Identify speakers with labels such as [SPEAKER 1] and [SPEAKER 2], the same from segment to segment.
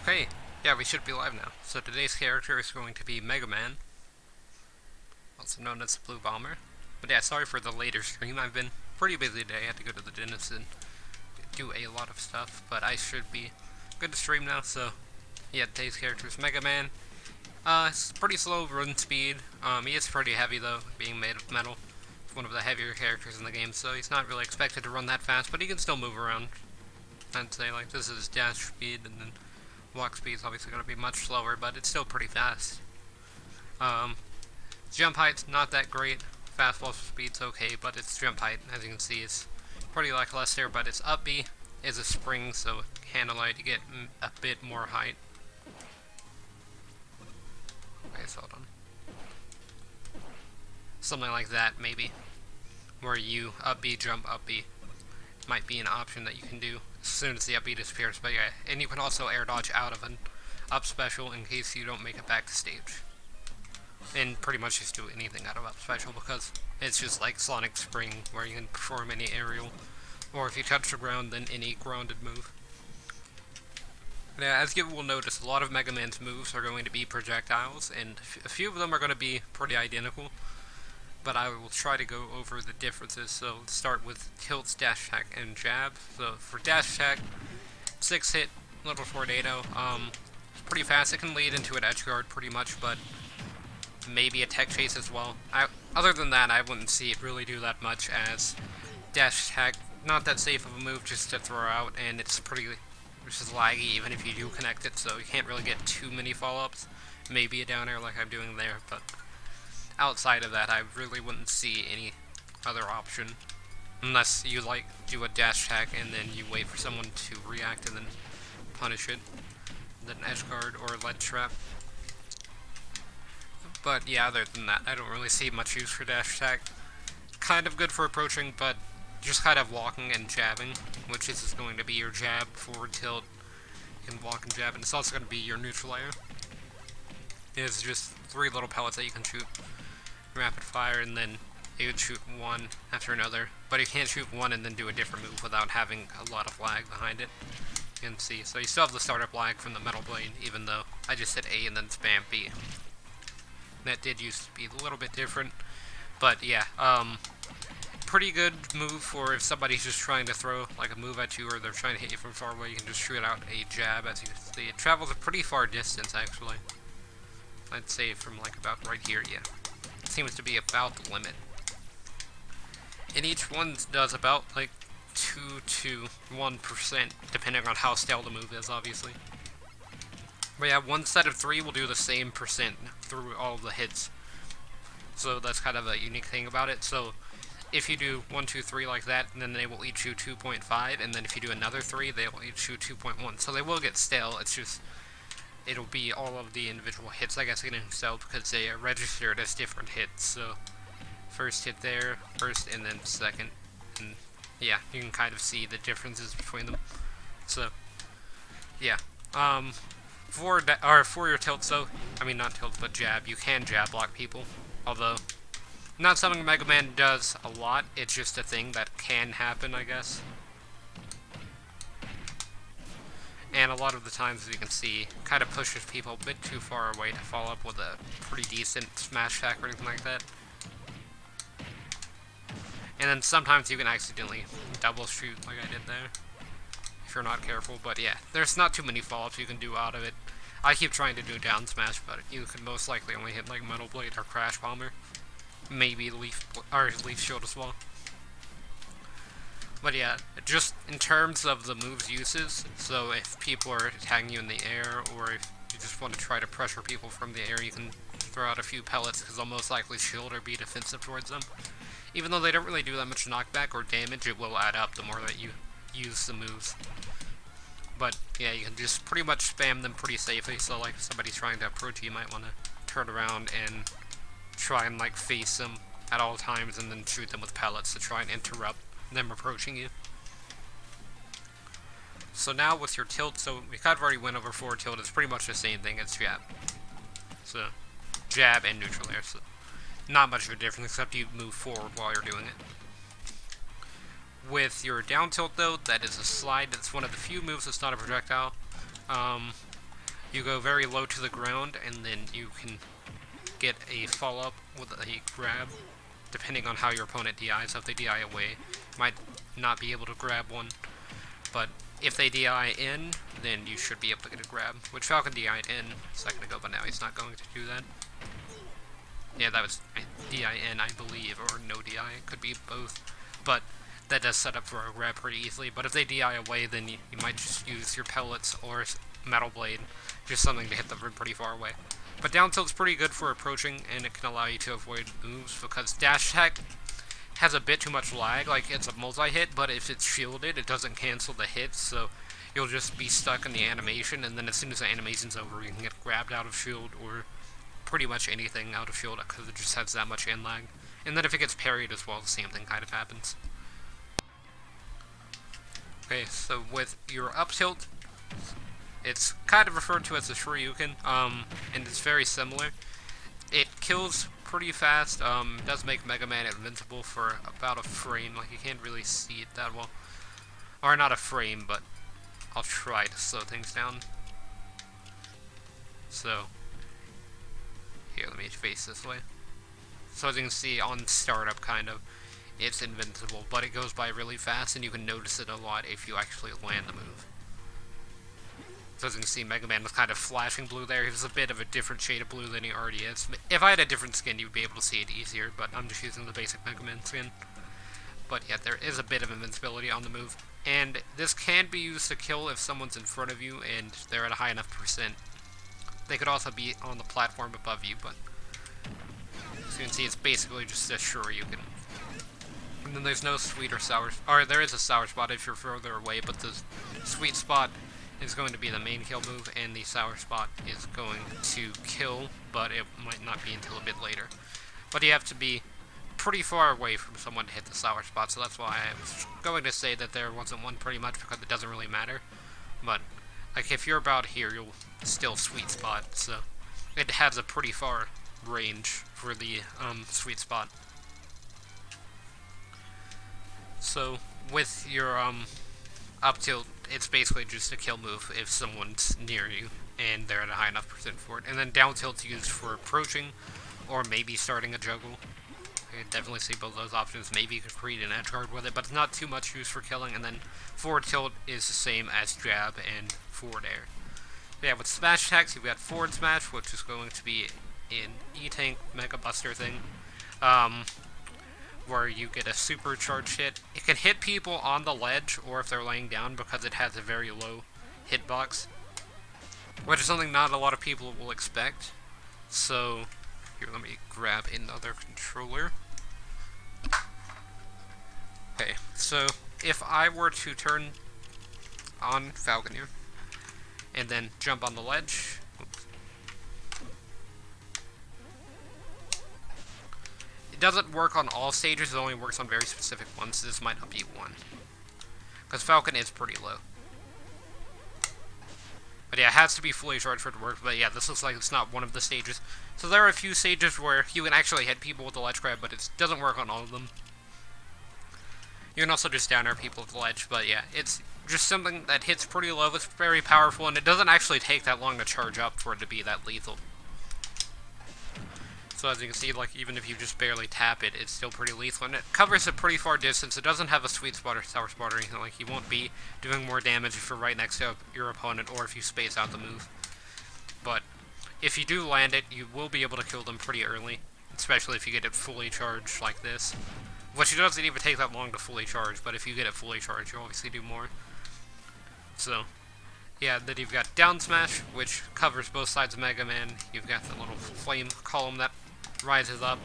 [SPEAKER 1] Okay, yeah, we should be live now. So today's character is going to be Mega Man, also known as the Blue Bomber. But yeah, sorry for the later stream. I've been pretty busy today. I had to go to the dentist and do a lot of stuff, but I should be good to stream now. So yeah, today's character is Mega Man. It's pretty slow run speed. He is pretty heavy though, being made of metal. He's one of the heavier characters in the game, so he's not really expected to run that fast, but he can still move around. I'd say like this is his dash speed, and then walk speed is obviously going to be much slower, but it's still pretty fast. Um, Jump height's not that great. Fastball speed's okay, but its jump height, as you can see, is pretty lackluster. But its up B is a spring, so it can allow you to get a bit more height. Okay, so hold on. Something like that, maybe, where you up B, jump up B might be an option that you can do as soon as the up B disappears. But yeah, and you can also air dodge out of an up special in case you don't make it back to stage. And pretty much just do anything out of up special because it's just like Sonic Spring where you can perform any aerial, or if you touch the ground, then any grounded move. Now, as you will notice, a lot of Mega Man's moves are going to be projectiles, and a few of them are going to be pretty identical, but I will try to go over the differences. So let's start with tilts, dash attack, and jab. So for dash attack, 6-hit little tornado. It's pretty fast. It can lead into an edge guard pretty much, but maybe a tech chase as well. Other than that, I wouldn't see it really do that much, as dash attack, not that safe of a move just to throw out, and it's just laggy even if you do connect it, so you can't really get too many follow-ups. Maybe a down air like I'm doing there, but outside of that, I really wouldn't see any other option. Unless you do a dash attack and then you wait for someone to react and then punish it. Then edge guard or lead trap. But yeah, other than that, I don't really see much use for dash attack. Kind of good for approaching, but just kind of walking and jabbing, which is going to be your jab, forward tilt, you can walk and jab, and it's also going to be your neutral air. It's just 3 little pellets that you can shoot rapid fire, and then you would shoot one after another, but you can't shoot one and then do a different move without having a lot of lag behind it. You can see, so you still have the startup lag from the Metal Blade, even though I just hit A and then spam B. That did used to be a little bit different, but yeah, pretty good move for if somebody's just trying to throw like a move at you, or they're trying to hit you from far away. You can just shoot out a jab. As you can see, it travels a pretty far distance actually. I'd say from like about right here, yeah. It seems to be about the limit. And each one does about like 2 to 1%, depending on how stale the move is, obviously. But yeah, one set of 3 will do the same percent through all the hits. So that's kind of a unique thing about it. So if you do 1, 2, 3 like that, then they will each shoot 2.5, and then if you do another 3, they will each shoot 2.1. So they will get stale. It's just it'll be all of the individual hits, I guess, getting stale because they are registered as different hits. So first hit there, first, and then second, and yeah, you can kind of see the differences between them. So yeah, for your tilt, so I mean not tilt but jab, you can jab block people, although not something Mega Man does a lot. It's just a thing that can happen, I guess. And a lot of the times, as you can see, kind of pushes people a bit too far away to follow up with a pretty decent smash attack or anything like that. And then sometimes you can accidentally double shoot like I did there, if you're not careful. But yeah, there's not too many follow-ups you can do out of it. I keep trying to do down smash, but you could most likely only hit like Metal Blade or Crash Bomber. Maybe Leaf Shield as well. But yeah, just in terms of the move's uses, so if people are attacking you in the air, or if you just want to try to pressure people from the air, you can throw out a few pellets, because they'll most likely shield or be defensive towards them. Even though they don't really do that much knockback or damage, it will add up the more that you use the moves. But yeah, you can just pretty much spam them pretty safely, so like if somebody's trying to approach you, you might want to turn around and try and like face them at all times, and then shoot them with pellets to try and interrupt them approaching you. So now with your tilt, so we kind of already went over forward tilt, it's pretty much the same thing as jab. So jab and neutral air, so not much of a difference except you move forward while you're doing it. With your down tilt though, that is a slide. That's one of the few moves that's not a projectile. You go very low to the ground, and then you can get a follow-up with a grab, depending on how your opponent DIs. So if they DI away, you might not be able to grab one, but if they DI in, then you should be able to get a grab, which Falcon DI'd in a second ago, but now he's not going to do that. Yeah, that was DI in, I believe, or no DI, it could be both, but that does set up for a grab pretty easily. But if they DI away, then you might just use your pellets or Metal Blade, just something to hit them from pretty far away. But down tilt's pretty good for approaching, and it can allow you to avoid moves, because dash attack has a bit too much lag. Like, it's a multi-hit, but if it's shielded, it doesn't cancel the hits, so you'll just be stuck in the animation, and then as soon as the animation's over, you can get grabbed out of shield, or pretty much anything out of shield, because it just has that much in lag. And then if it gets parried as well, the same thing kind of happens. Okay, so with your up tilt, it's kind of referred to as a Shoryuken, and it's very similar. It kills pretty fast, does make Mega Man invincible for about a frame, like you can't really see it that well. Or not a frame, but I'll try to slow things down. So, here, let me face this way. So as you can see on startup, kind of, it's invincible, but it goes by really fast, and you can notice it a lot if you actually land the move. So as you can see, Mega Man was kind of flashing blue there. He was a bit of a different shade of blue than he already is. If I had a different skin, you'd be able to see it easier, but I'm just using the basic Mega Man skin. But yeah, there is a bit of invincibility on the move. And this can be used to kill if someone's in front of you and they're at a high enough percent. They could also be on the platform above you, but as you can see, it's basically just a Shoryuken. And then there's no sweet or sour, or there is a sour spot if you're further away, but the sweet spot is going to be the main kill move, and the sour spot is going to kill, but it might not be until a bit later. But you have to be pretty far away from someone to hit the sour spot, so that's why I was going to say that there wasn't one pretty much, because it doesn't really matter. But, like, if you're about here, you'll still sweet spot, so it has a pretty far range for the sweet spot. So, with your up tilt, it's basically just a kill move if someone's near you and they're at a high enough percent for it. And then down tilt's used for approaching or maybe starting a juggle. I could definitely see both those options. Maybe you could create an edge guard with it, but it's not too much used for killing. And then forward tilt is the same as jab and forward air. But yeah, with smash attacks, you've got forward smash, which is going to be an E-Tank Mega Buster thing. Where you get a supercharged hit. It can hit people on the ledge or if they're laying down because it has a very low hitbox, which is something not a lot of people will expect. So, here, let me grab another controller. Okay, so if I were to turn on Falconeer and then jump on the ledge, doesn't work on all stages, it only works on very specific ones, so this might not be one. Because Falcon is pretty low. But yeah, it has to be fully charged for it to work, but yeah, this looks like it's not one of the stages. So there are a few stages where you can actually hit people with the ledge grab, but it doesn't work on all of them. You can also just down air people with the ledge, but yeah, it's just something that hits pretty low, it's very powerful, and it doesn't actually take that long to charge up for it to be that lethal. So as you can see, like, even if you just barely tap it, it's still pretty lethal, and it covers a pretty far distance. It doesn't have a sweet spot or sour spot or anything. Like, you won't be doing more damage if you're right next to your opponent or if you space out the move. But if you do land it, you will be able to kill them pretty early, especially if you get it fully charged like this. Which it doesn't even take that long to fully charge, but if you get it fully charged, you'll obviously do more. So, yeah, then you've got down smash, which covers both sides of Mega Man. You've got the little flame column that rises up.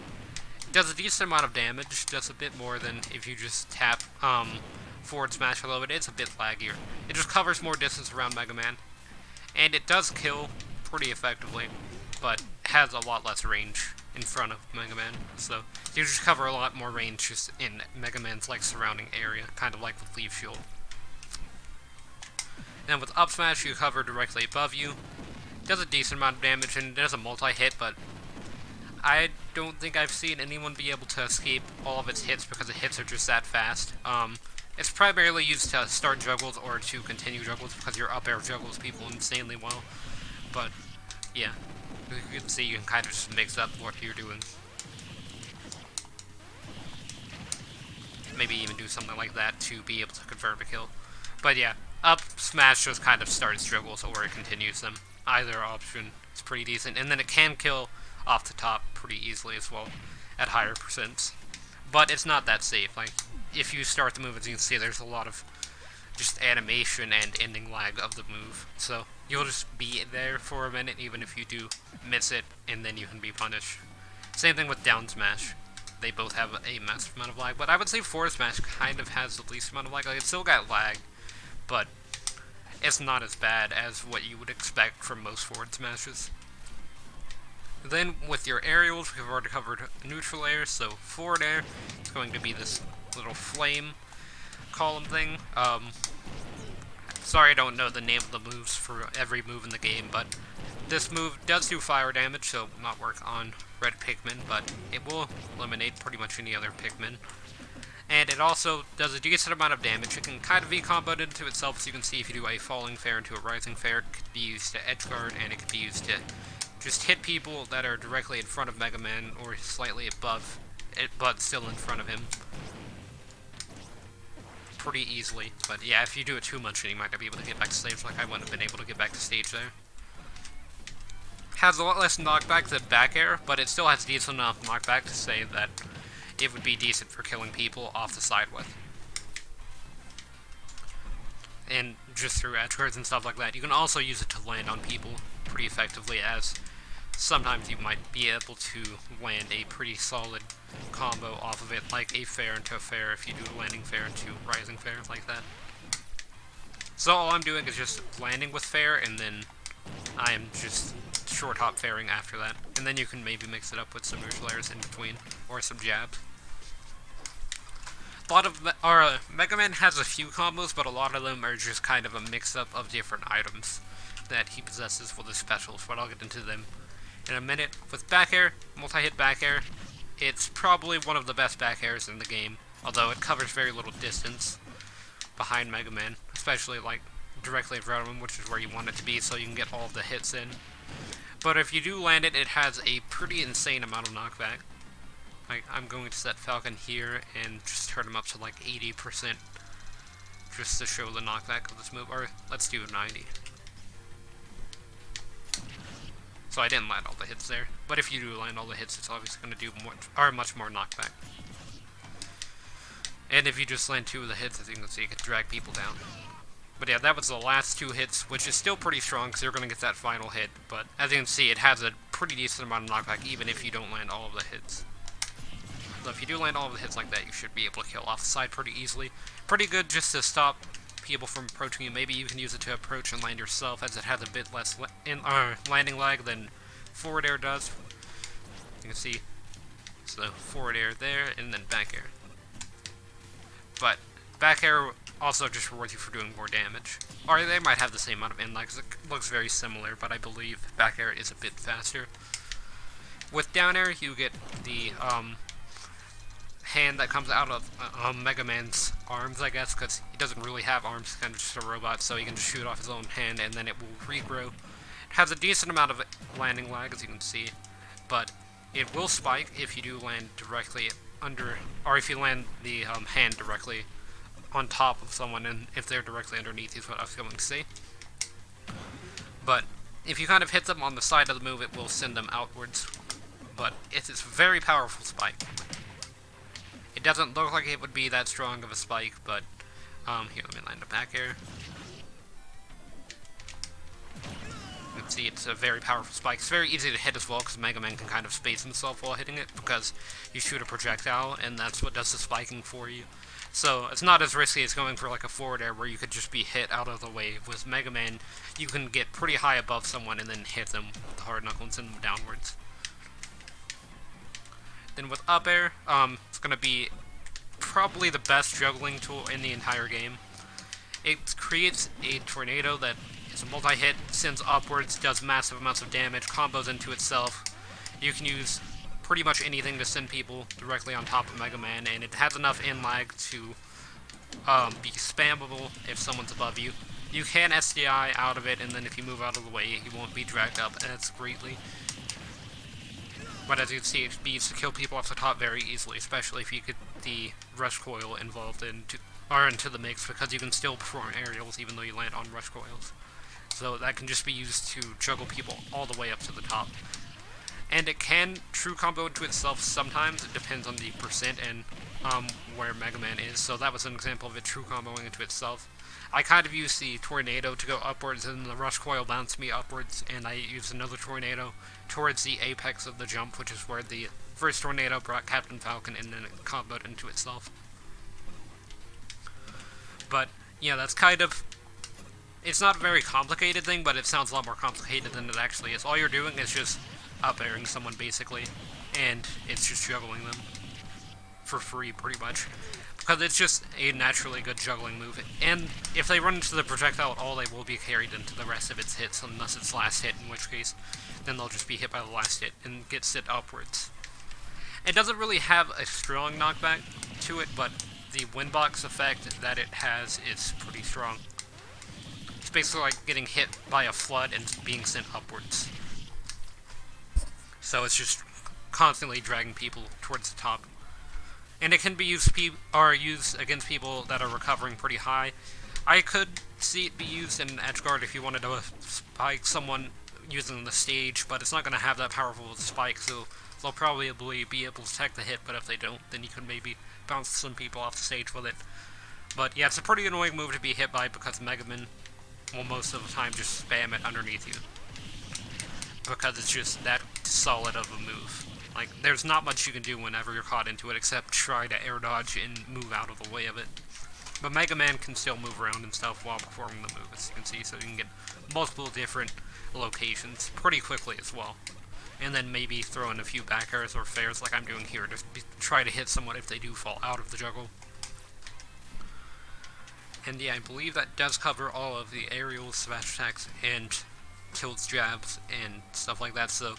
[SPEAKER 1] It does a decent amount of damage, just a bit more than if you just tap forward smash a little bit. It's a bit laggier. It just covers more distance around Mega Man. And it does kill pretty effectively, but has a lot less range in front of Mega Man. So you just cover a lot more range just in Mega Man's like surrounding area, kind of like with Leaf Shield. Then with up smash, you cover directly above you. It does a decent amount of damage, and it does a multi-hit, but I don't think I've seen anyone be able to escape all of its hits because the hits are just that fast. It's primarily used to start juggles or to continue juggles because your up air juggles people insanely well. but yeah, you can see you can kind of just mix up what you're doing. Maybe even do something like that to be able to confirm a kill. But yeah, up smash just kind of starts struggles or it continues them. Either option is pretty decent, and then it can kill off the top pretty easily as well at higher percents. But it's not that safe. Like, if you start the move, as you can see, there's a lot of just animation and ending lag of the move. So you'll just be there for a minute, even if you do miss it, and then you can be punished. Same thing with down smash. They both have a massive amount of lag, but I would say forward smash kind of has the least amount of lag. Like, it's still got lag, but it's not as bad as what you would expect from most forward smashes. Then with your aerials, we've already covered neutral air, so forward air is going to be this little flame column thing. Sorry I don't know the name of the moves for every move in the game, but this move does do fire damage, so it will not work on red Pikmin, but it will eliminate pretty much any other Pikmin. And it also does a decent amount of damage. It can kind of be comboed into itself, so you can see if you do a falling fair into a rising fair, it could be used to edge guard, and it could be used to just hit people that are directly in front of Mega Man, or slightly above it, but still in front of him. Pretty easily. But yeah, if you do it too much, then you might not be able to get back to stage, like I wouldn't have been able to get back to stage there. Has a lot less knockback than back air, but it still has decent enough knockback to say that it would be decent for killing people off the side with. And just through edge guards and stuff like that. You can also use it to land on people pretty effectively, as sometimes you might be able to land a pretty solid combo off of it, like a fair into a fair if you do a landing fair into rising fair, like that. So all I'm doing is just landing with fair, and then I am just short hop fairing after that. And then you can maybe mix it up with some neutral airs in between, or some jabs. A lot of Mega Man has a few combos, but a lot of them are just kind of a mix-up of different items that he possesses with his specials, but I'll get into them in a minute. With back air, multi-hit back air, it's probably one of the best back airs in the game, although it covers very little distance behind Mega Man, especially like directly in front of him, which is where you want it to be, so you can get all of the hits in. But if you do land it, it has a pretty insane amount of knockback. Like, I'm going to set Falcon here and just turn him up to like 80%, just to show the knockback of this move, or let's do 90. So I didn't land all the hits there, but if you do land all the hits, it's obviously going to do much more knockback. And if you just land 2 of the hits, as you can see, you can drag people down. But yeah, that was the last 2 hits, which is still pretty strong, because you're going to get that final hit. But as you can see, it has a pretty decent amount of knockback, even if you don't land all of the hits. So if you do land all of the hits like that, you should be able to kill off the side pretty easily. Pretty good just to stop people from approaching you. Maybe you can use it to approach and land yourself, as it has a bit less landing lag than forward air does. You can see, so forward air there, and then back air. But back air also just rewards you for doing more damage. Or they might have the same amount of end lag, because it looks very similar, but I believe back air is a bit faster. With down air, you get the hand that comes out of Mega Man's arms, I guess, because he doesn't really have arms, he's kind of just a robot, so he can just shoot off his own hand, and then it will regrow. It has a decent amount of landing lag, as you can see, but it will spike if you do land directly under, or if you land the hand directly on top of someone, and if they're directly underneath is what I was going to say. But if you kind of hit them on the side of the move, it will send them outwards, but it's a very powerful spike. It doesn't look like it would be that strong of a spike, but here, let me land a back air. You can see it's a very powerful spike. It's very easy to hit as well, because Mega Man can kind of space himself while hitting it, because you shoot a projectile, and that's what does the spiking for you. So it's not as risky as going for like a forward air, where you could just be hit out of the way. With Mega Man, you can get pretty high above someone and then hit them with the hard knuckle and send them downwards. Then with up air, it's going to be probably the best juggling tool in the entire game. It creates a tornado that is a multi-hit, sends upwards, does massive amounts of damage, combos into itself. You can use pretty much anything to send people directly on top of Mega Man, and it has enough in lag to be spammable if someone's above you. You can SDI out of it, and then if you move out of the way, you won't be dragged up as greatly. But as you can see, it beats to kill people off the top very easily, especially if you get the rush coil involved into the mix, because you can still perform aerials even though you land on rush coils. So that can just be used to juggle people all the way up to the top. And it can true combo into itself sometimes. It depends on the percent and where Mega Man is. So that was an example of it true comboing into itself. I kind of used the tornado to go upwards, and the rush coil bounced me upwards, and I used another tornado towards the apex of the jump, which is where the first tornado brought Captain Falcon, and then it comboed into itself. But yeah, that's kind of... It's not a very complicated thing, but it sounds a lot more complicated than it actually is. All you're doing is just up-airing someone, basically, and it's just juggling them for free, pretty much. Because it's just a naturally good juggling move. And if they run into the projectile at all, they will be carried into the rest of its hits, unless it's last hit, in which case, then they'll just be hit by the last hit and get sent upwards. It doesn't really have a strong knockback to it, but the windbox effect that it has is pretty strong. It's basically like getting hit by a flood and being sent upwards. So it's just constantly dragging people towards the top. And it can be used against people that are recovering pretty high. I could see it be used in edgeguard if you wanted to spike someone using the stage, but it's not going to have that powerful spike, so they'll probably be able to tech the hit, but if they don't, then you can maybe bounce some people off the stage with it. But yeah, it's a pretty annoying move to be hit by because Mega Man will most of the time just spam it underneath you. Because it's just that solid of a move. Like, there's not much you can do whenever you're caught into it except try to air dodge and move out of the way of it. But Mega Man can still move around and stuff while performing the move, as you can see, so you can get multiple different locations pretty quickly as well. And then maybe throw in a few back airs or fairs like I'm doing here to try to hit someone if they do fall out of the juggle. And yeah, I believe that does cover all of the aerials, smash attacks, and tilts, jabs, and stuff like that, so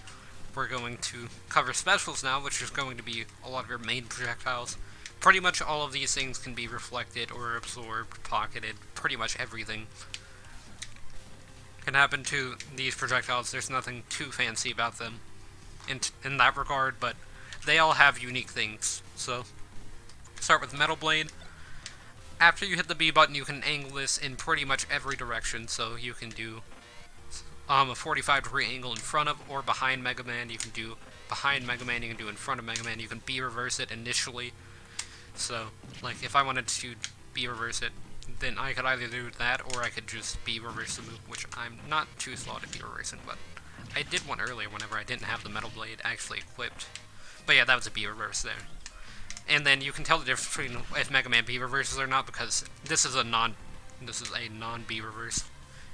[SPEAKER 1] we're going to cover specials now, which is going to be a lot of your main projectiles. Pretty much all of these things can be reflected or absorbed, pocketed, pretty much everything can happen to these projectiles. There's nothing too fancy about them in that regard, but they all have unique things. So, start with Metal Blade. After you hit the B button, you can angle this in pretty much every direction, so you can do a 45-degree angle in front of or behind Mega Man. You can do behind Mega Man, you can do in front of Mega Man, you can B-reverse it initially. So, like, if I wanted to B-reverse it, then I could either do that, or I could just B-reverse the move, which I'm not too slow to B-reversing, but I did one earlier whenever I didn't have the Metal Blade actually equipped. But yeah, that was a B-reverse there. And then you can tell the difference between if Mega Man B-reverses or not, because this is a non-B-reverse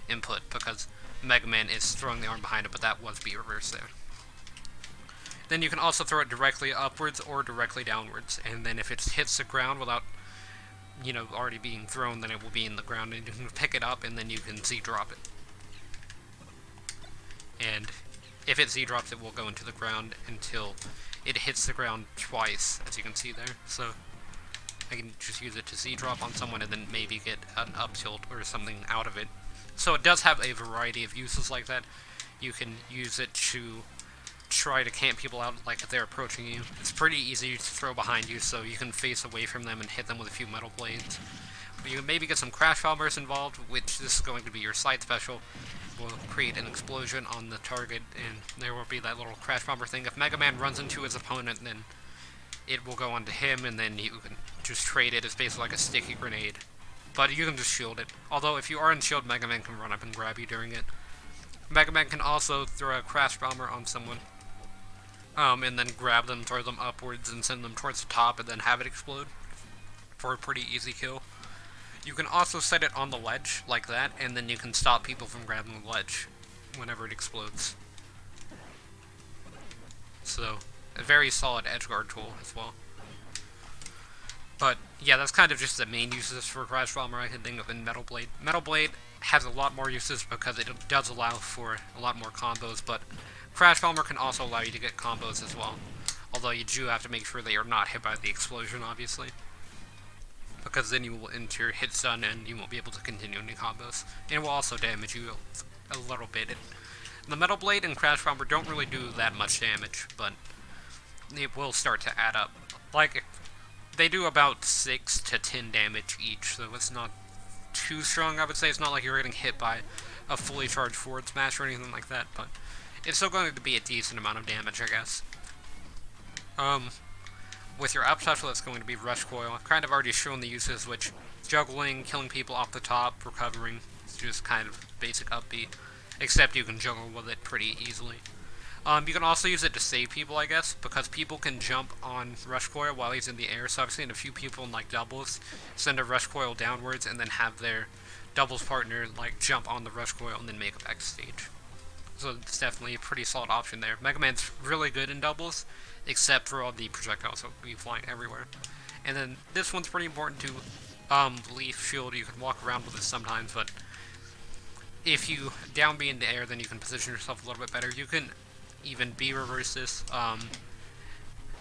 [SPEAKER 1] input, because Mega Man is throwing the arm behind it, but that was B-reverse there. Then you can also throw it directly upwards or directly downwards, and then if it hits the ground without, already being thrown, then it will be in the ground, and you can pick it up, and then you can Z-drop it. And if it Z-drops, it will go into the ground until it hits the ground twice, as you can see there. So I can just use it to Z-drop on someone and then maybe get an up tilt or something out of it. So it does have a variety of uses like that. You can use it to try to camp people out, like if they're approaching you. It's pretty easy to throw behind you, so you can face away from them and hit them with a few metal blades. But you can maybe get some crash bombers involved, which this is going to be your side special. Will create an explosion on the target, and there will be that little crash bomber thing. If Mega Man runs into his opponent, then it will go onto him, and then you can just trade it. It's basically like a sticky grenade. But you can just shield it. Although, if you are in shield, Mega Man can run up and grab you during it. Mega Man can also throw a crash bomber on someone, and then grab them, throw them upwards, and send them towards the top, and then have it explode for a pretty easy kill. You can also set it on the ledge, like that, and then you can stop people from grabbing the ledge whenever it explodes. So, a very solid edgeguard tool as well. But, yeah, that's kind of just the main uses for Crash Bomber I can think of in Metal Blade. Metal Blade has a lot more uses because it does allow for a lot more combos, but Crash Bomber can also allow you to get combos as well. Although you do have to make sure they are not hit by the explosion, obviously. because then you will enter hit stun and you won't be able to continue any combos. And it will also damage you a little bit. The Metal Blade and Crash Bomber don't really do that much damage, but it will start to add up. Like, they do about 6 to 10 damage each, so it's not too strong, I would say. It's not like you're getting hit by a fully charged forward smash or anything like that, but it's still going to be a decent amount of damage, I guess. With your up special, it's going to be Rush Coil. I've kind of already shown the uses, which juggling, killing people off the top, recovering, it's just kind of basic up B, except you can juggle with it pretty easily. You can also use it to save people, I guess, because people can jump on Rush Coil while he's in the air, so I've seen a few people in, like, doubles send a Rush Coil downwards and then have their doubles partner, like, jump on the Rush Coil and then make it backstage. So it's definitely a pretty solid option there. Mega Man's really good in doubles, except for all the projectiles that will be flying everywhere. And then this one's pretty important too. Leaf Shield, you can walk around with it sometimes, but if you down B in the air, then you can position yourself a little bit better. You can even B reverse this.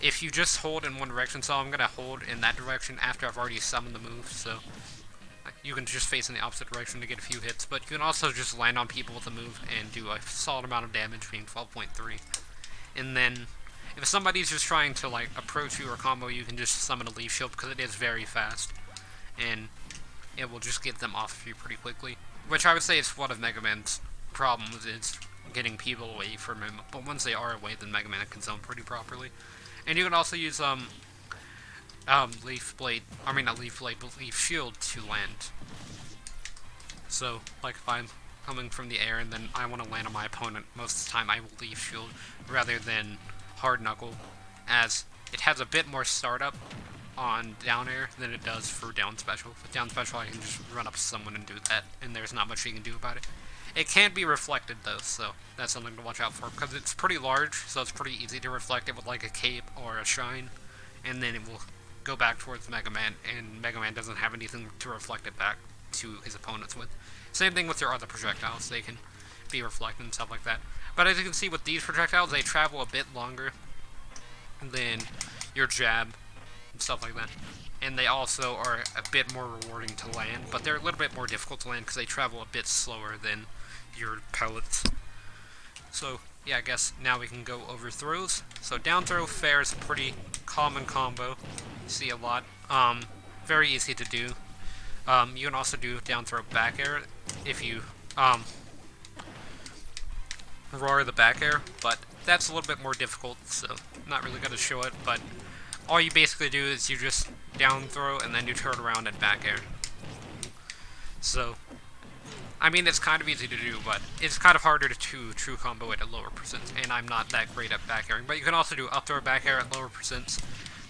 [SPEAKER 1] If you just hold in one direction, so I'm going to hold in that direction after I've already summoned the move, so you can just face in the opposite direction to get a few hits, but you can also just land on people with the move and do a solid amount of damage, being 12.3. And then, if somebody's just trying to, like, approach you or combo, you can just summon a Leaf Shield, because it is very fast, and it will just get them off of you pretty quickly. Which I would say is one of Mega Man's problems, is getting people away from him, but once they are away, then Mega Man can zone pretty properly. And you can also use, Leaf Blade, I mean not Leaf Blade, but Leaf Shield to land. So, like if I'm coming from the air and then I want to land on my opponent, most of the time I will Leaf Shield rather than Hard Knuckle, as it has a bit more startup on down air than it does for down special. With down special I can just run up to someone and do that, and there's not much you can do about it. It can be reflected though, so that's something to watch out for, because it's pretty large, so it's pretty easy to reflect it with like a cape or a shine, and then it will go back towards Mega Man, and Mega Man doesn't have anything to reflect it back to his opponents with. Same thing with your other projectiles, they can be reflected and stuff like that. But as you can see with these projectiles, they travel a bit longer than your jab and stuff like that. And they also are a bit more rewarding to land, but they're a little bit more difficult to land because they travel a bit slower than your pellets. So, yeah, I guess now we can go over throws. So down throw fair is a pretty common combo. You see a lot. Very easy to do. You can also do down throw back air if you roar the back air, but that's a little bit more difficult, so I'm not really going to show it, but all you basically do is you just down throw and then you turn around and back air. So, I mean, it's kind of easy to do, but it's kind of harder to true combo it at lower percents, and I'm not that great at back airing. But you can also do up throw back air at lower percents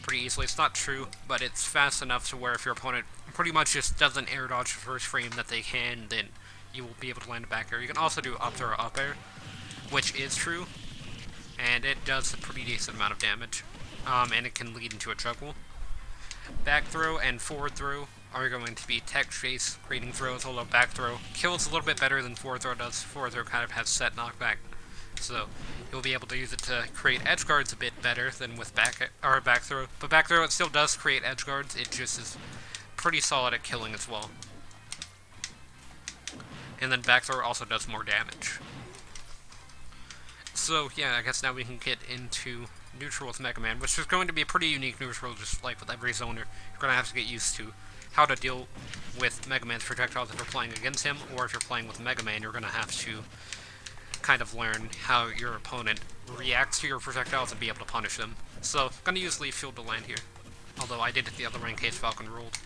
[SPEAKER 1] pretty easily. It's not true, but it's fast enough to where if your opponent pretty much just doesn't air dodge the first frame that they can, then you will be able to land a back air. You can also do up throw up air, which is true, and it does a pretty decent amount of damage, and it can lead into a juggle. Back throw and forward throw are going to be tech chase creating throws, although back throw kills a little bit better than forward throw does. Forward throw kind of has set knockback, so you'll be able to use it to create edge guards a bit better than with back throw. But back throw, it still does create edge guards, it just is pretty solid at killing as well. And then back throw also does more damage. So yeah, I guess now we can get into neutral with Mega Man, which is going to be a pretty unique neutral, just like with every zoner. You're going to have to get used to how to deal with Mega Man's projectiles if you're playing against him, or if you're playing with Mega Man, you're going to have to kind of learn how your opponent reacts to your projectiles and be able to punish them. So, I'm going to use Leaf Shield to land here, although I did it the other way in case Falcon rolled.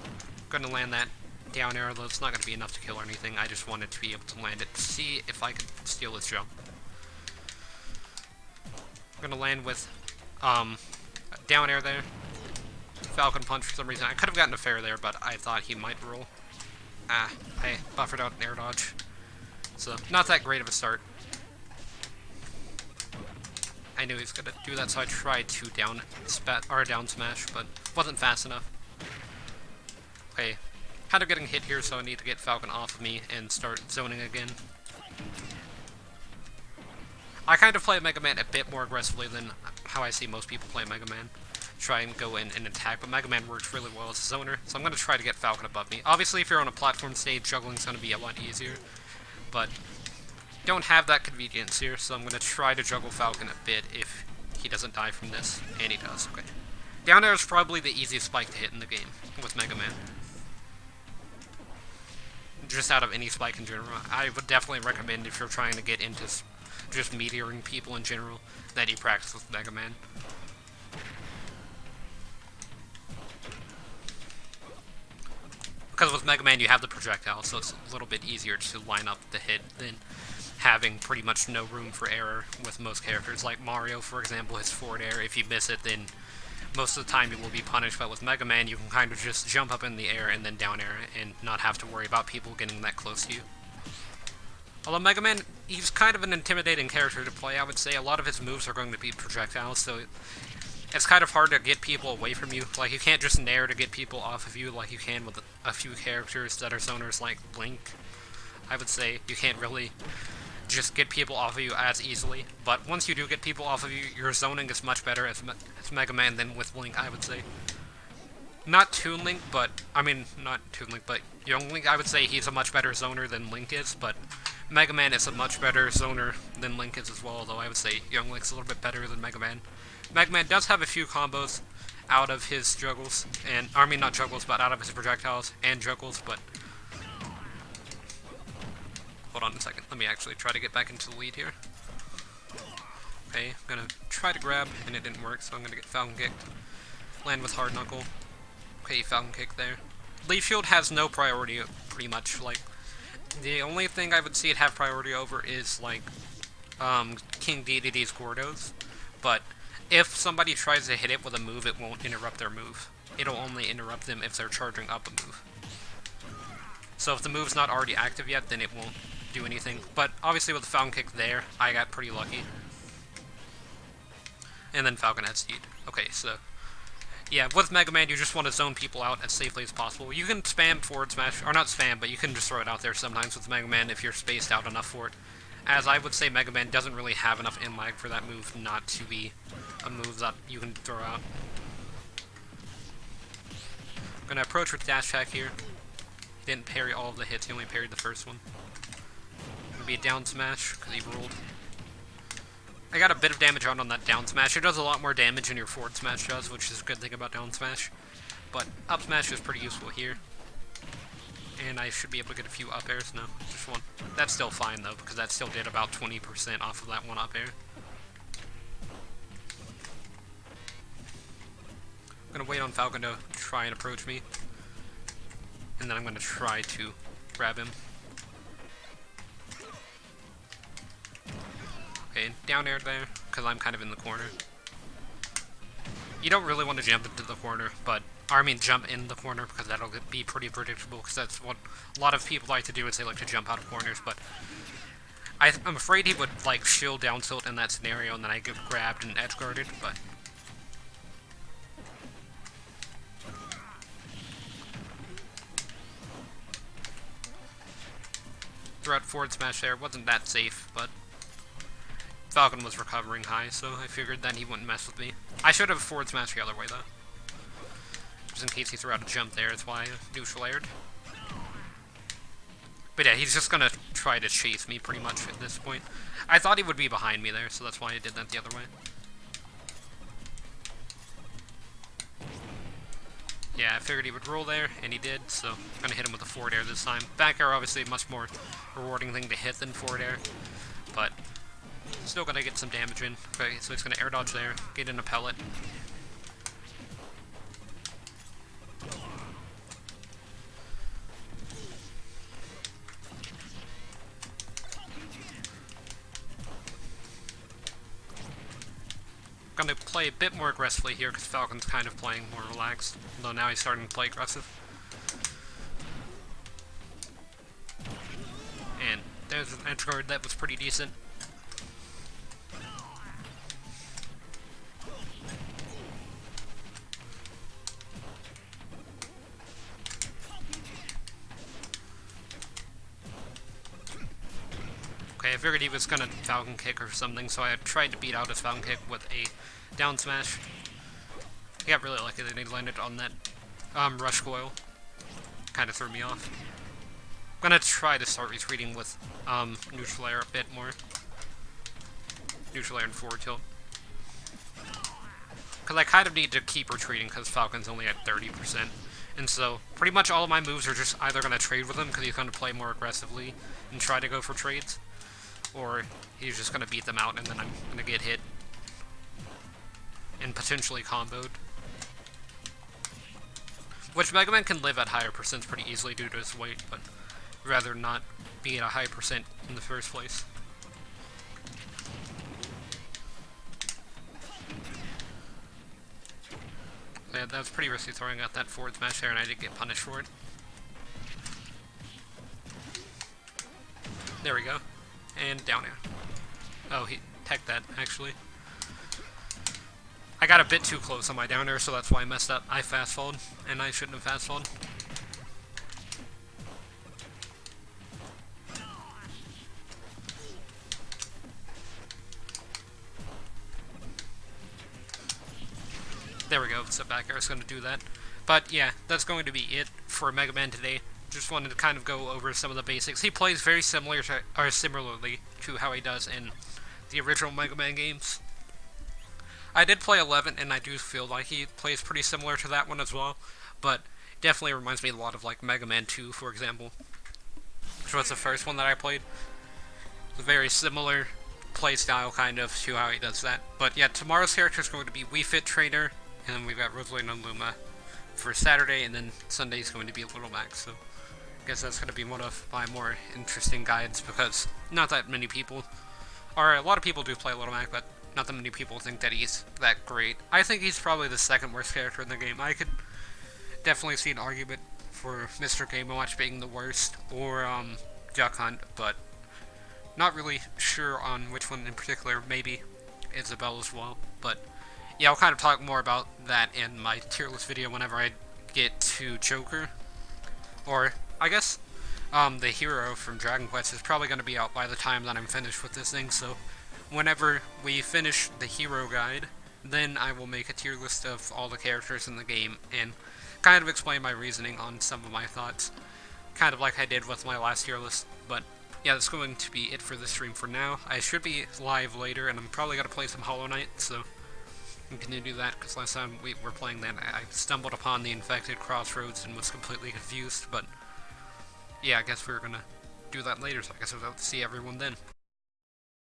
[SPEAKER 1] I'm going to land that down arrow, though it's not going to be enough to kill or anything. I just wanted to be able to land it to see if I could steal his jump. I'm going to land with down air there. Falcon Punch for some reason. I could have gotten a fair there, but I thought he might roll. I buffered out an air dodge. So, not that great of a start. I knew he was going to do that, so I tried to down smash, but wasn't fast enough. Okay, kind of getting hit here, so I need to get Falcon off of me and start zoning again. I kind of play Mega Man a bit more aggressively than how I see most people play Mega Man. try and go in and attack, but Mega Man works really well as a zoner, so I'm going to try to get Falcon above me. Obviously, if you're on a platform stage, juggling's going to be a lot easier, but don't have that convenience here, so I'm going to try to juggle Falcon a bit if he doesn't die from this, and he does. Okay. Down air is probably the easiest spike to hit in the game with Mega Man. Just out of any spike in general. I would definitely recommend if you're trying to get into just meteoring people in general, that you practice with Mega Man. Because with Mega Man you have the projectile, so it's a little bit easier to line up the hit than having pretty much no room for error with most characters. Like Mario, for example, his forward air, if you miss it, then most of the time you will be punished, but with Mega Man you can kind of just jump up in the air and then down air and not have to worry about people getting that close to you. Although Mega Man, he's kind of an intimidating character to play, I would say. A lot of his moves are going to be projectiles, so it's kind of hard to get people away from you. Like, you can't just nair to get people off of you like you can with a few characters that are zoners like Link. I would say you can't really just get people off of you as easily, but once you do get people off of you, your zoning is much better as Mega Man than with Link, I would say. Not Toon Link, but, not Toon Link, but Young Link, I would say he's a much better zoner than Link is, but Mega Man is a much better zoner than Link is as well, although I would say Young Link's a little bit better than Mega Man. Mega Man does have a few combos out of his juggles, and, not juggles, but out of his projectiles and juggles, but hold on a second, let me actually try to get back into the lead here. Okay, I'm gonna try to grab, and it didn't work, so I'm gonna get Falcon kicked. Land with Hard Knuckle. Okay, Falcon kick there. Leaf Shield has no priority, pretty much. Like, the only thing I would see it have priority over is, like, King Dedede's Gordos. But if somebody tries to hit it with a move, it won't interrupt their move. It'll only interrupt them if they're charging up a move. So if the move's not already active yet, then it won't do anything. But obviously with the Falcon kick there, I got pretty lucky. And then Falcon had speed. Okay, so yeah, with Mega Man, you just want to zone people out as safely as possible. You can spam forward smash, or not spam, but you can just throw it out there sometimes with Mega Man if you're spaced out enough for it. As I would say, Mega Man doesn't really have enough in-lag for that move not to be a move that you can throw out. I'm going to approach with dash attack here. He didn't parry all of the hits, he only parried the first one. Going to be a down smash, because he ruled. I got a bit of damage on that down smash. It does a lot more damage than your forward smash does, which is a good thing about down smash. But up smash is pretty useful here. And I should be able to get a few up airs. No, just one. That's still fine though, because that still did about 20% off of that one up air. I'm going to wait on Falcon to try and approach me. And then I'm going to try to grab him. Okay, down air there, because I'm kind of in the corner. You don't really want to jump into the corner, but, jump in the corner, because that'll be pretty predictable, because that's what a lot of people like to do, is they like to jump out of corners, but I'm afraid he would, like, shield down tilt in that scenario, and then I get grabbed and edge guarded, but throughout forward smash there, wasn't that safe, but Falcon was recovering high, so I figured that he wouldn't mess with me. I should have forward smashed the other way, though. Just in case he threw out a jump there, that's why I neutral aired. But yeah, he's just gonna try to chase me, pretty much, at this point. I thought he would be behind me there, so that's why I did that the other way. Yeah, I figured he would roll there, and he did, so I'm gonna hit him with a forward air this time. Back air, obviously, a much more rewarding thing to hit than forward air, but still gonna get some damage in. Okay, so he's gonna air dodge there, get in a pellet. Gonna play a bit more aggressively here because Falcon's kind of playing more relaxed, although now he's starting to play aggressive. And there's an edge guard that was pretty decent. Okay, I figured he was gonna Falcon kick or something, so I tried to beat out his Falcon kick with a down smash. He got really lucky that he landed on that rush coil. Kind of threw me off. I'm gonna try to start retreating with neutral air a bit more. Neutral air and forward tilt. Because I kind of need to keep retreating because Falcon's only at 30%. And so, pretty much all of my moves are just either going to trade with him because he's going to play more aggressively and try to go for trades, or he's just going to beat them out and then I'm going to get hit and potentially comboed. Which Mega Man can live at higher percents pretty easily due to his weight, but rather not be at a high percent in the first place. Yeah, that was pretty risky throwing out that forward smash there, and I did get punished for it. There we go. And down air. Oh, he teched that, actually. I got a bit too close on my down air, so that's why I messed up. I fast-falled, and I shouldn't have fast-falled. There we go, so back air is going to do that. But yeah, that's going to be it for Mega Man today. Just wanted to kind of go over some of the basics. He plays very similarly to how he does in the original Mega Man games. I did play 11, and I do feel like he plays pretty similar to that one as well, but definitely reminds me a lot of like Mega Man 2, for example, which was the first one that I played. It's a very similar playstyle kind of to how he does that. But yeah, tomorrow's character is going to be Wii Fit Trainer. And then we've got Rosalina and Luma for Saturday, and then Sunday is going to be Little Max, so I guess that's going to be one of my more interesting guides, because not that many people, or a lot of people do play Little Mac, but not that many people think that he's that great. I think he's probably the second worst character in the game. I could definitely see an argument for Mr. Game & Watch being the worst, or Duck Hunt, but not really sure on which one in particular. Maybe Isabelle as well, but yeah, I'll kind of talk more about that in my tier list video whenever I get to Joker. Or, I guess, the hero from Dragon Quest is probably going to be out by the time that I'm finished with this thing, so whenever we finish the hero guide, then I will make a tier list of all the characters in the game and kind of explain my reasoning on some of my thoughts, kind of like I did with my last tier list. But yeah, that's going to be it for this stream for now. I should be live later, and I'm probably going to play some Hollow Knight, so I'm going to do that, because last time we were playing that, I stumbled upon the infected crossroads and was completely confused, but yeah, I guess we're going to do that later, so I guess I'll see everyone then.